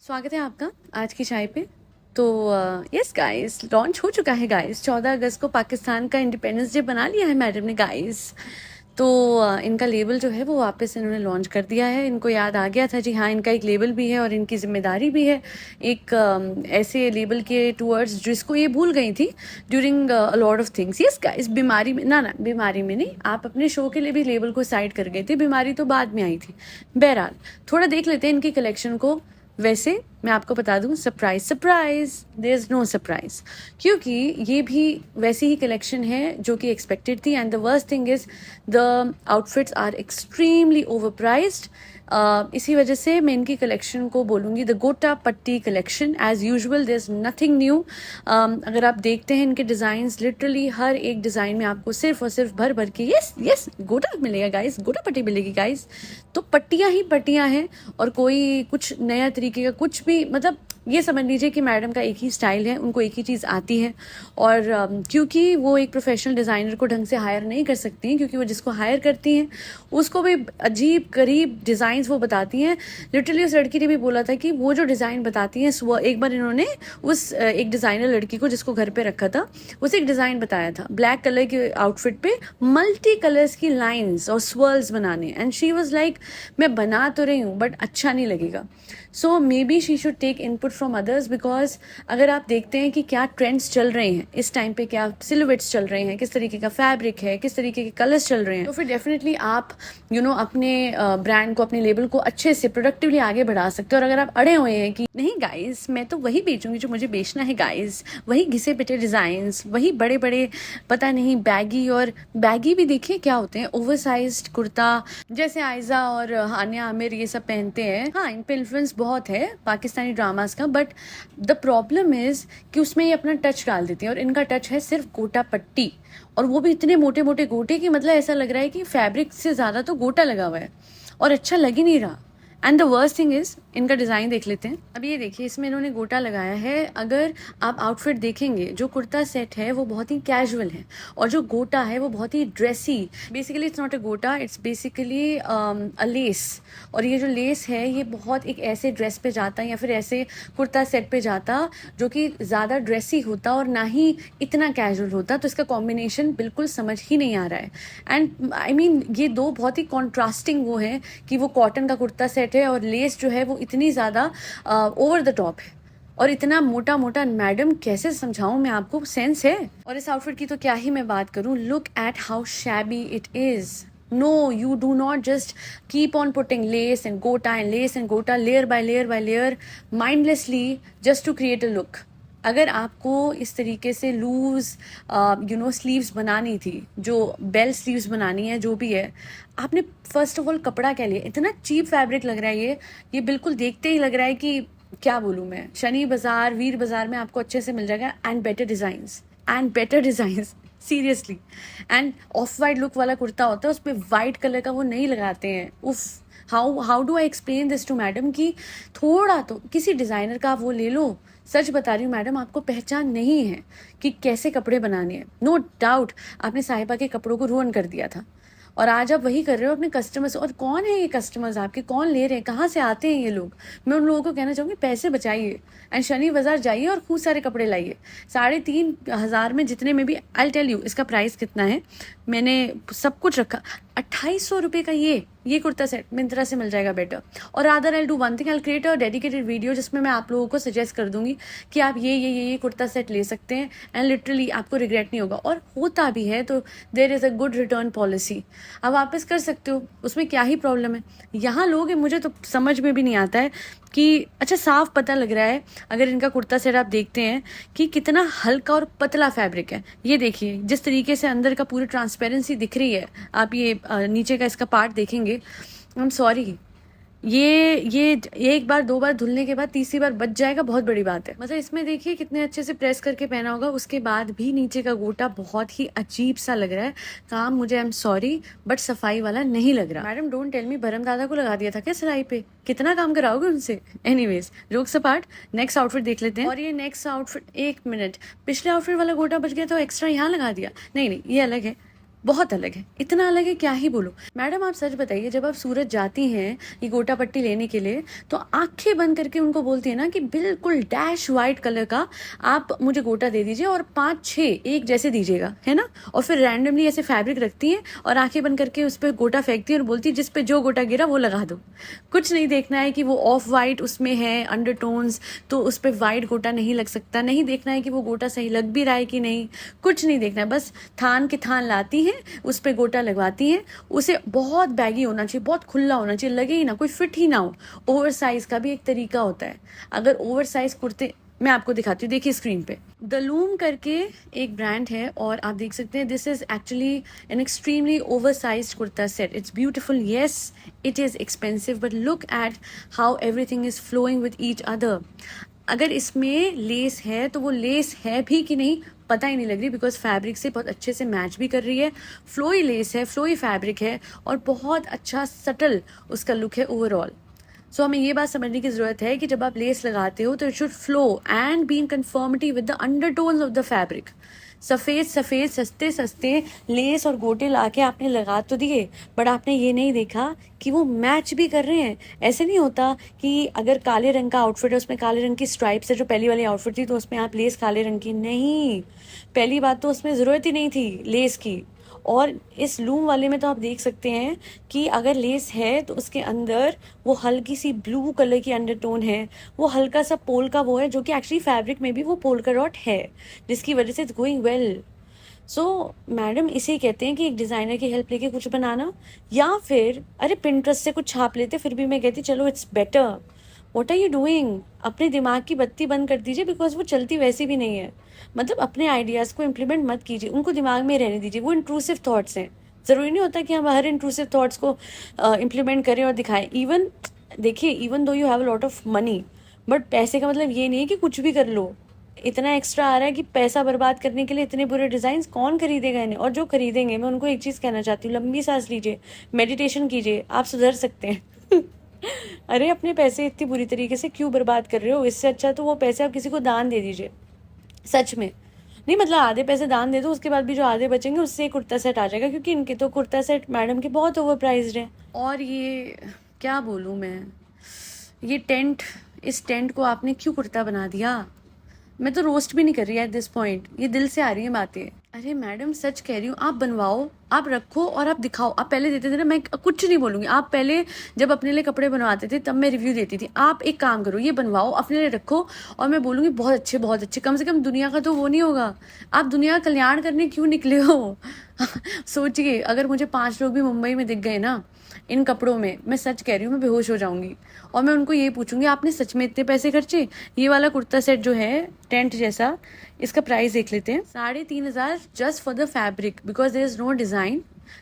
स्वागत है आपका आज की चाय पे। तो यस गाइस, लॉन्च हो चुका है गाइस। 14 अगस्त को पाकिस्तान का इंडिपेंडेंस डे बना लिया है मैडम ने गाइस। तो इनका लेबल जो है वो वापस इन्होंने लॉन्च कर दिया है। इनको याद आ गया था जी हाँ, इनका एक लेबल भी है और इनकी जिम्मेदारी भी है एक ऐसे लेबल के टूवर्ड्स जिसको ये भूल गई थी during a lot of things. Yes guys, बीमारी में ना बीमारी में नहीं, आप अपने शो के लिए भी लेबल को साइड कर गए थे, बीमारी तो बाद में आई थी। बहरहाल थोड़ा देख लेते हैं इनकी कलेक्शन को। वैसे मैं आपको बता दूं, surprise surprise, there is no surprise, क्योंकि ये भी वैसी ही कलेक्शन है जो कि एक्सपेक्टेड थी। And the worst thing is the outfits are extremely overpriced. इसी वजह से मैं इनकी कलेक्शन को बोलूँगी the gota patti collection. As usual there is nothing new. अगर आप देखते हैं इनके डिज़ाइंस, लिटरली हर एक डिज़ाइन में आपको सिर्फ और सिर्फ भर भर के यस यस गोटा मिलेगा गाइस, गोटा पट्टी मिलेगी गाइस। तो पट्टियाँ ही पट्टियाँ हैं और कोई कुछ नया तरीके का कुछ भी, मतलब ये समझ लीजिए कि मैडम का एक ही स्टाइल है, उनको एक ही चीज़ आती है। और क्योंकि वो एक प्रोफेशनल डिज़ाइनर को ढंग से हायर नहीं कर सकती हैं, क्योंकि वो जिसको हायर करती हैं उसको भी अजीब गरीब डिज़ाइंस वो बताती हैं। लिटरली उस लड़की ने भी बोला था कि वो जो डिज़ाइन बताती हैं, वो एक बार इन्होंने उस एक डिज़ाइनर लड़की को जिसको घर पे रखा था उसे एक डिज़ाइन बताया था ब्लैक कलर के आउटफिट पे मल्टी कलर्स की लाइन्स और स्वर्ल्स बनाने। एंड शी वॉज लाइक, मैं बना तो रही हूँ बट अच्छा नहीं लगेगा। So maybe she should take input from others, because अगर आप देखते हैं कि क्या ट्रेंड्स चल रहे हैं इस टाइम पे, क्या सिलुएट्स चल रहे हैं, किस तरीके का फैब्रिक है, किस तरीके के कलर्स चल रहे हैं, तो फिर डेफिनेटली आप अपने ब्रांड को, अपने लेबल को अच्छे से प्रोडक्टिवली आगे बढ़ा सकते हो। और अगर आप अड़े हुए हैं कि नहीं गाइस, मैं तो वही बेचूंगी जो मुझे बेचना है गाइस, वही घिसे पिटे डिजाइन्स, वही बड़े बड़े पता नहीं बैगी, और बैगी भी देखिए क्या होते हैं, ओवरसाइज्ड कुर्ता जैसे आयजा और हानिया आमिर ये सब पहनते हैं। हाँ, इन पे इन्फ्लुएंस बहुत है पाकिस्तानी ड्रामास का, बट द प्रॉब्लम इज कि उसमें ये अपना टच डाल देते हैं और इनका टच है सिर्फ गोटा पट्टी, और वो भी इतने मोटे मोटे गोटे कि मतलब ऐसा लग रहा है कि फैब्रिक से ज़्यादा तो गोटा लगा हुआ है और अच्छा लग ही नहीं रहा। And the worst thing is, इनका डिज़ाइन देख लेते हैं। अब ये देखिए, इसमें इन्होंने गोटा लगाया है। अगर आप आउटफिट देखेंगे, जो कुर्ता सेट है वो बहुत ही कैजुअल है और जो गोटा है वो बहुत ही dressy. Basically it's not a गोटा, इट्स बेसिकली अ लेस। और ये जो लेस है ये बहुत एक ऐसे ड्रेस पे जाता या फिर ऐसे कुर्ता सेट पे जाता जो कि ज़्यादा ड्रेसी होता और ना ही इतना कैजुअल होता। तो इसका कॉम्बिनेशन बिल्कुल समझ ही नहीं आ रहा है। एंड आई मीन ये दो बहुत ही कॉन्ट्रास्टिंग वो हैं कि वो कॉटन का कुर्ता सेट है और लेस जो है वो इतनी ज़्यादा ओवर द टॉप है और इतना मोटा मोटा। मैडम कैसे समझाऊं मैं आपको, सेंस है? और इस आउटफिट की तो क्या ही मैं बात करूं, look at how shabby it is. No, you do not just keep on putting lace and gota and lace and gota layer by layer by layer mindlessly just to create a look. अगर आपको इस तरीके से loose sleeves बनानी थी, जो bell sleeves बनानी है, जो भी है, आपने फर्स्ट ऑफ ऑल कपड़ा क्या लिया? इतना चीप फैब्रिक लग रहा है ये बिल्कुल देखते ही लग रहा है कि क्या बोलूँ मैं, शनि बाजार, वीर बाजार में आपको अच्छे से मिल जाएगा। And better designs seriously. End of white look वाला कुर्ता होता है, उस पर वाइट कलर का वो नहीं लगाते हैं। उफ, how do I explain this to madam कि थोड़ा तो किसी डिज़ाइनर का आप वो ले लो। सच बता रही हूँ मैडम, आपको पहचान नहीं है कि कैसे कपड़े बनाने हैं। नो डाउट आपने साहिबा के कपड़ों को रुइन कर दिया था और आज आप वही कर रहे हो अपने कस्टमर्स। और कौन है ये कस्टमर्स आपके, कौन ले रहे हैं, कहाँ से आते हैं ये लोग? मैं उन लोगों को कहना चाहूँगी, पैसे बचाइए एंड शनि बाजार जाइए और खूब सारे कपड़े लाइए। 3,500 में जितने में भी, आई टेल यू इसका प्राइस कितना है, मैंने सब कुछ रखा। 2,800 रुपये का ये कुर्ता सेट मिंत्रा से मिल जाएगा बेटर। और other I do one thing, I create a dedicated video जिसमें मैं आप लोगों को सजेस्ट कर दूंगी कि आप ये कुर्ता सेट ले सकते हैं एंड लिटरली आपको रिग्रेट नहीं होगा। और होता भी है तो there is a good return policy, आप वापस कर सकते हो, उसमें क्या ही प्रॉब्लम है। यहाँ लोग, मुझे तो समझ में भी नहीं आता है कि अच्छा, साफ पता लग रहा है अगर इनका कुर्ता सेट आप देखते हैं कि कितना हल्का और पतला फैब्रिक है। ये देखिए जिस तरीके से अंदर का पूरी ट्रांसपेरेंसी दिख रही है, आप ये नीचे का इसका पार्ट देखेंगे, आई एम सॉरी, ये एक बार दो बार धुलने के बाद तीसरी बार बच जाएगा, बहुत बड़ी बात है। मतलब इसमें देखिए कितने अच्छे से प्रेस करके पहना होगा, उसके बाद भी नीचे का गोटा बहुत ही अजीब सा लग रहा है। काम मुझे, आई एम सॉरी, बट सफाई वाला नहीं लग रहा। मैडम डोंट टेल मी, भरम दादा को लगा दिया था क्या सिलाई पे? कितना काम कराओगे उनसे? Anyways, jokes apart, next outfit देख लेते हैं। और ये नेक्स्ट आउटफिट, एक मिनट, पिछले आउटफिट वाला गोटा बच गया तो एक्स्ट्रा यहाँ लगा दिया? नहीं, ये अलग है। बहुत अलग है, इतना अलग है क्या ही बोलो। मैडम आप सच बताइए, जब आप सूरत जाती हैं ये गोटा पट्टी लेने के लिए, तो आंखें बंद करके उनको बोलती है ना कि बिल्कुल डैश वाइट कलर का आप मुझे गोटा दे दीजिए और 5-6 एक जैसे दीजिएगा, है ना। और फिर रैंडमली ऐसे फैब्रिक रखती हैं और आंखें बंद करके उस पर गोटा फेंकती है और बोलती है जिस पे जो गोटा गिरा वो लगा दो। कुछ नहीं देखना है कि वो ऑफ वाइट उसमें है अंडरटोन्स, तो उस पर वाइट गोटा नहीं लग सकता, नहीं देखना है कि वो गोटा सही लग भी रहा है कि नहीं, कुछ नहीं देखना है। बस थान के थान लाती हैं, उस पर गोटा लगवाती हैं। उसे बहुत बैगी होना चाहिए, बहुत खुला होना चाहिए, लगे ही ना, कोई फिट ही ना हो। ओवर साइज का भी एक तरीका होता है। अगर ओवर साइज कुर्ते, मैं आपको दिखाती हूँ, देखिए स्क्रीन पे द लूम करके एक ब्रांड है और आप देख सकते हैं this is actually an extremely oversize kurta set. It's beautiful, yes it is expensive, but look at how everything is flowing with each other. अगर इसमें लेस है तो वो लेस है भी कि नहीं पता ही नहीं लग रही, बिकॉज फैब्रिक से बहुत अच्छे से मैच भी कर रही है। फ्लोई लेस है, फ्लोई फैब्रिक है और बहुत अच्छा सटल उसका लुक है ओवरऑल। सो हमें ये बात समझने की जरूरत है कि जब आप लेस लगाते हो तो it should flow and be in conformity with the undertones of the fabric. सफ़ेद सफ़ेद सस्ते सस्ते लेस और गोटे लाके आपने लगा तो दिए, बट आपने ये नहीं देखा कि वो मैच भी कर रहे हैं। ऐसे नहीं होता कि अगर काले रंग का आउटफिट है उसमें काले रंग की स्ट्राइप्स है, जो पहली वाली आउटफिट थी तो उसमें आप लेस काले रंग की, नहीं, पहली बात तो उसमें ज़रूरत ही नहीं थी लेस की। और इस लूम वाले में तो आप देख सकते हैं कि अगर लेस है तो उसके अंदर वो हल्की सी ब्लू कलर की अंडरटोन है, वो हल्का सा पोल का वो है, जो कि एक्चुअली फैब्रिक में भी वो पोल का डॉट है, जिसकी वजह से it's going well. So madam इसे कहते हैं कि एक डिज़ाइनर की हेल्प लेके कुछ बनाना, या फिर अरे पिंटरेस्ट से कुछ छाप लेते, फिर भी मैं कहती चलो it's better. What are you doing? अपने दिमाग की बत्ती बंद कर दीजिए, बिकॉज वो चलती वैसी भी नहीं है। मतलब अपने आइडियाज़ को इम्प्लीमेंट मत कीजिए, उनको दिमाग में रहने दीजिए, वो इंट्रूसिव थॉट्स हैं। ज़रूरी नहीं होता कि हम हर इंट्रूसिव थॉट्स को इम्प्लीमेंट करें और दिखाएं। इवन देखिए, even though you have a lot of money, but पैसे का मतलब ये नहीं है कि कुछ भी कर लो। इतना एक्स्ट्रा आ रहा है कि पैसा बर्बाद करने के लिए इतने बुरे डिज़ाइन कौन खरीदेगा इन्हें। और जो खरीदेंगे, मैं उनको एक चीज़ कहना चाहती हूँ, लंबी सांस लीजिए, मेडिटेशन कीजिए, आप सुधर सकते हैं। अरे अपने पैसे इतनी बुरी तरीके से क्यों बर्बाद कर रहे हो? इससे अच्छा तो वो पैसे आप किसी को दान दे दीजिए, सच में। नहीं मतलब आधे पैसे दान दे दो, उसके बाद भी जो आधे बचेंगे उससे एक कुर्ता सेट आ जाएगा, क्योंकि इनके तो कुर्ता सेट मैडम के बहुत ओवर प्राइज्ड हैं। और ये क्या बोलूँ मैं, ये टेंट, इस टेंट को आपने क्यों कुर्ता बना दिया? मैं तो रोस्ट भी नहीं कर रही है एट दिस पॉइंट, ये दिल से आ रही है बातें। अरे मैडम सच कह रही हूँ, आप बनवाओ, आप रखो और आप दिखाओ। आप पहले देते थे ना, मैं कुछ नहीं बोलूँगी, आप पहले जब अपने लिए कपड़े बनवाते थे तब मैं रिव्यू देती थी। आप एक काम करो, ये बनवाओ, अपने लिए रखो, और मैं बोलूँगी बहुत अच्छे बहुत अच्छे। कम से कम दुनिया का तो वो नहीं होगा, आप दुनिया का कल्याण करने क्यों निकले हो? सोचिए, अगर मुझे 5 लोग भी मुंबई में दिख गए ना इन कपड़ों में, मैं सच कह रही हूँ मैं बेहोश हो जाऊंगी। और मैं उनको ये पूछूंगी आपने सच में इतने पैसे खर्चे? ये वाला कुर्ता सेट जो है टेंट जैसा, इसका प्राइस देख लेते हैं, 3,500 just for the fabric, because there is no design,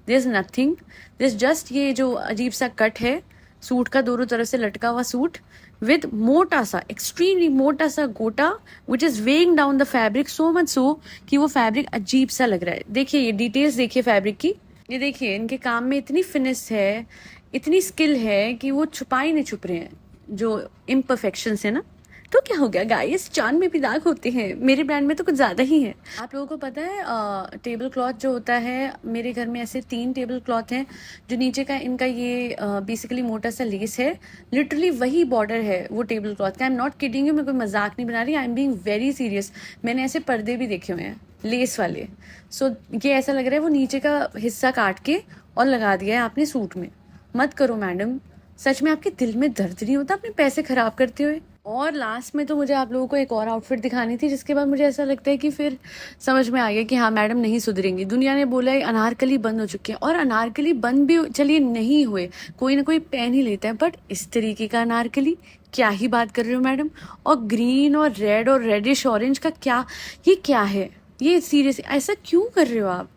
there is nothing, there is just ये जो अजीब सा कट है सूट का, दोनों तरफ से लटका हुआ सूट विद मोटा सा, एक्सट्रीमली मोटा सा गोटा which is weighing down the fabric so much so कि वो फैब्रिक अजीब सा लग रहा है। देखिए ये डिटेल्स देखिए फैब्रिक की, ये देखिए इनके काम में इतनी फिनिश है, इतनी स्किल है कि वो छुपा ही नहीं छुप रहे हैं जो इम्परफेक्शंस है ना। तो क्या हो गया गाइस, चांद में भी दाग होते हैं, मेरे ब्रांड में तो कुछ ज़्यादा ही है। आप लोगों को पता है टेबल क्लॉथ जो होता है, मेरे घर में ऐसे 3 टेबल क्लॉथ हैं, जो नीचे का इनका ये बेसिकली मोटा सा लेस है, लिटरली वही बॉर्डर है वो टेबल क्लॉथ का। I am not kidding you, मैं कोई मजाक नहीं बना रही, I am being very serious. मैंने ऐसे पर्दे भी देखे हुए हैं लेस वाले। सो ये ऐसा लग रहा है वो नीचे का हिस्सा काट के और लगा दिया है आपने सूट में। मत करो मैडम, सच में आपके दिल में दर्द नहीं होता अपने पैसे खराब करते हुए? और लास्ट में तो मुझे आप लोगों को एक और आउटफिट दिखानी थी, जिसके बाद मुझे ऐसा लगता है कि फिर समझ में आ गया कि हाँ मैडम नहीं सुधरेंगी। दुनिया ने बोला है अनारकली बंद हो चुके हैं, और अनारकली बंद भी चलिए नहीं हुए, कोई ना कोई पहन ही लेता है, बट इस तरीके का अनारकली, क्या ही बात कर रहे हो मैडम। और ग्रीन और रेड और रेडिश ऑरेंज का क्या, ये क्या है? ये सीरियस ऐसा क्यों कर रहे हो आप?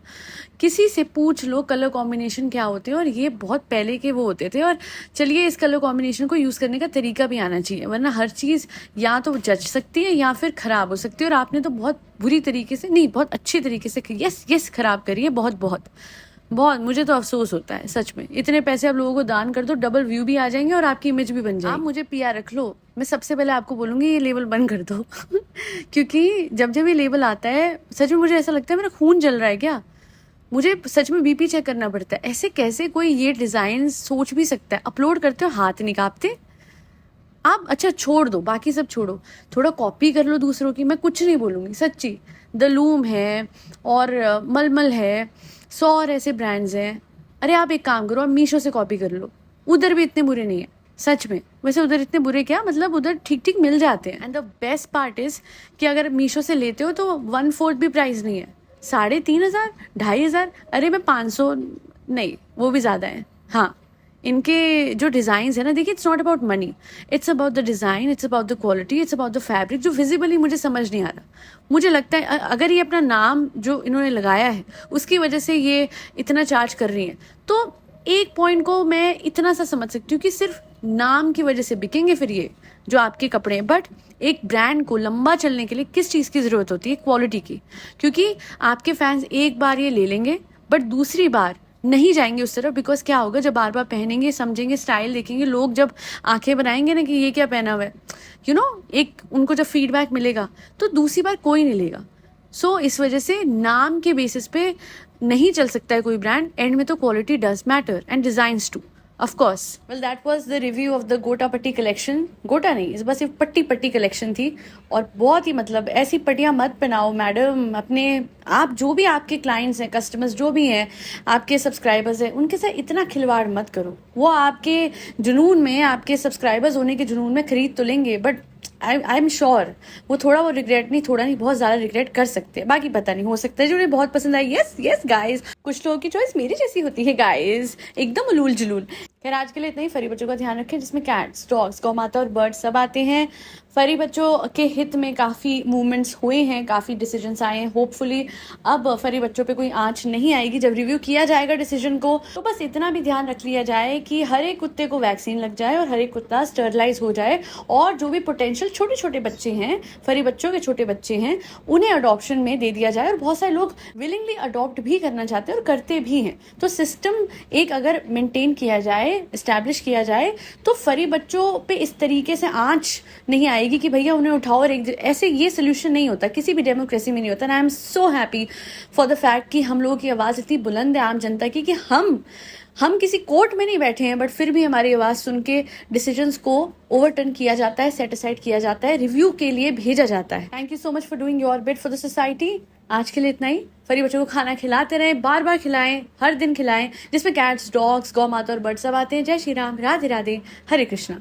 किसी से पूछ लो कलर कॉम्बिनेशन क्या होते हैं, और ये बहुत पहले के वो होते थे। और चलिए इस कलर कॉम्बिनेशन को यूज़ करने का तरीका भी आना चाहिए, वरना हर चीज़ या तो जच सकती है या फिर ख़राब हो सकती है। और आपने तो बहुत बुरी तरीके से नहीं, बहुत अच्छे तरीके से यस ख़राब करी है, बहुत बहुत बहुत। मुझे तो अफसोस होता है सच में। इतने पैसे आप लोगों को दान कर दो, डबल व्यू भी आ जाएंगे और आपकी इमेज भी बन जाएगी। आप मुझे पीआर रख लो, मैं सबसे पहले आपको बोलूँगी ये लेबल बंद कर दो। क्योंकि जब जब ये लेबल आता है सच में मुझे ऐसा लगता है मेरा खून जल रहा है क्या। मुझे सच में बीपी चेक करना पड़ता है, ऐसे कैसे कोई ये डिज़ाइन सोच भी सकता है। अपलोड करते हो हाथ नहीं काँपते आप? अच्छा छोड़ दो, बाकी सब छोड़ो, थोड़ा कॉपी कर लो दूसरों की, मैं कुछ नहीं बोलूँगी सच्ची। द लूम है और मलमल है, 100 और ऐसे ब्रांड्स हैं। अरे आप एक काम करो, आप मीशो से कॉपी कर लो, उधर भी इतने बुरे नहीं है सच में। वैसे उधर इतने बुरे क्या, मतलब उधर ठीक ठीक मिल जाते हैं। And the best part is कि अगर मीशो से लेते हो तो 1/4 भी प्राइस नहीं है, 3,500 2,500। अरे मैं 500 नहीं, वो भी ज़्यादा है। हाँ, इनके जो डिज़ाइंस है ना, देखिए it's not about money, it's about the design, it's about the quality, it's about the fabric, जो विजिबली मुझे समझ नहीं आ रहा। मुझे लगता है अगर ये अपना नाम जो इन्होंने लगाया है उसकी वजह से ये इतना चार्ज कर रही हैं, तो एक पॉइंट को मैं इतना सा समझ सकती हूँ कि सिर्फ नाम की वजह से बिकेंगे फिर ये जो आपके कपड़े हैं। बट एक ब्रांड को लंबा चलने के लिए किस चीज़ की ज़रूरत होती है? क्वालिटी की। क्योंकि आपके फैंस एक बार ये ले लेंगे बट दूसरी बार नहीं जाएंगे उस तरफ, बिकॉज क्या होगा, जब बार बार पहनेंगे, समझेंगे, स्टाइल देखेंगे, लोग जब आंखें बनाएंगे ना कि ये क्या पहना हुआ है, एक उनको जब फीडबैक मिलेगा तो दूसरी बार कोई नहीं लेगा। सो इस वजह से नाम के बेसिस पे नहीं चल सकता है कोई ब्रांड, एंड में तो quality does matter and designs two of course. Well that was the review of the gota patti collection. गोटा नहीं, इस बस एक पट्टी पट्टी कलेक्शन थी, और बहुत ही मतलब ऐसी पट्टियाँ मत पहनाओ मैडम अपने, आप जो भी आपके क्लाइंट्स हैं, कस्टमर्स जो भी हैं, आपके सब्सक्राइबर्स हैं, उनके साथ इतना खिलवाड़ मत करो। वो आपके जुनून में, आपके सब्सक्राइबर्स होने के जुनून में खरीद तो लेंगे, बट आई एम श्योर वो रिग्रेट नहीं, थोड़ा नहीं, बहुत ज़्यादा रिग्रेट कर सकते हैं। बाकी पता नहीं, हो सकता है जो उन्हें बहुत पसंद आई। यस यस गाइज, कुछ लोगों की चॉइस मेरी जैसी होती है गाइज, एकदम उलूल जुलूल। खैर आज के लिए इतना ही। फरी बच्चों का ध्यान रखें, जिसमें कैट्स, डॉग्स, गौ माता और बर्ड्स सब आते हैं। फरी बच्चों के हित में काफ़ी मूवमेंट्स हुए हैं, काफ़ी डिसीजंस आए हैं। होपफुली अब फरी बच्चों पे कोई आंच नहीं आएगी जब रिव्यू किया जाएगा डिसीजन को। तो बस इतना भी ध्यान रख लिया जाए कि हर एक कुत्ते को वैक्सीन लग जाए और हर एक कुत्ता स्टरलाइज हो जाए, और जो भी पोटेंशियल छोटे छोटे बच्चे हैं, फरी बच्चों के छोटे बच्चे हैं, उन्हें अडॉप्शन में दे दिया जाए। और बहुत सारे लोग विलिंगली अडॉप्ट भी करना चाहते हैं और करते भी हैं। तो सिस्टम एक अगर मेंटेन किया जाए, एस्टैब्लिश किया जाए, तो फरी बच्चों पे इस तरीके से आंच नहीं आएगी कि भैया उन्हें उठाओ और एक ऐसे। ये सोल्यूशन नहीं होता, किसी भी डेमोक्रेसी में नहीं होता। I am so happy for the fact कि हम लोगों की आवाज़ इतनी बुलंद है आम जनता की, कि हम किसी कोर्ट में नहीं बैठे हैं, बट फिर भी हमारी आवाज़ सुन के डिसीजंस को ओवरटर्न किया जाता है, सेट असाइड किया जाता है, रिव्यू के लिए भेजा जाता है। Thank you so much for doing your bit for the society. आज के लिए इतना ही। फरी बच्चों को खाना खिलाते रहें, बार बार खिलाएं, हर दिन खिलाएं, जिसमें कैट्स, डॉग्स, गौ माता और बर्ड सब आते हैं। जय श्री राम, राधे राधे, हरे कृष्णा।